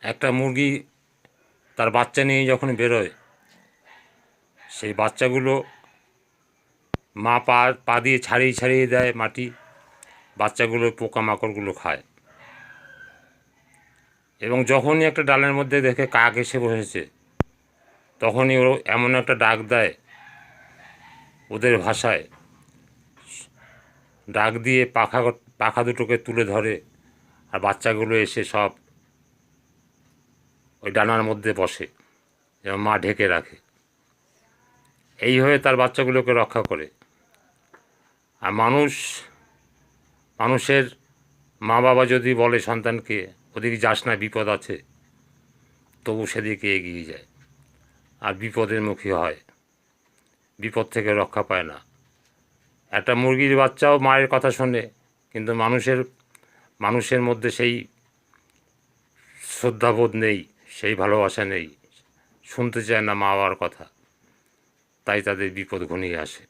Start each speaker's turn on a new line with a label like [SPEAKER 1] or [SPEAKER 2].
[SPEAKER 1] একটা মুরগি তার বাচ্চা নিয়ে যখন বেরোয়, সেই বাচ্চাগুলো মা পা পা দিয়ে ছাড়িয়ে ছাড়িয়ে দেয় মাটি, বাচ্চাগুলো পোকামাকড়গুলো খায়। এবং যখনই একটা ডালের মধ্যে দেখে কাক এসে বসেছে, তখনই ও এমন একটা ডাক দেয় ওদের ভাষায়, ডাক দিয়ে পাখা পাখা দুটোকে তুলে ধরে, আর বাচ্চাগুলো এসে সব ওই ডানার মধ্যে বসে এবং মা ঢেকে রাখে। এইভাবে তার বাচ্চাগুলোকে রক্ষা করে। আর মানুষের মা বাবা যদি বলে সন্তানকে ওদিকে যাস না, বিপদ আছে, তবু সেদিকে এগিয়ে যায়, আর বিপদের মুখী হয়, বিপদ থেকে রক্ষা পায় না। একটা মুরগির বাচ্চাও মায়ের কথা শোনে, কিন্তু মানুষের মধ্যে সেই শ্রদ্ধাবোধ নেই, সেই ভালোবাসা নেই, শুনতে চায় না মা বাবার কথা, তাই তাদের বিপদ ঘনিয়ে আসে।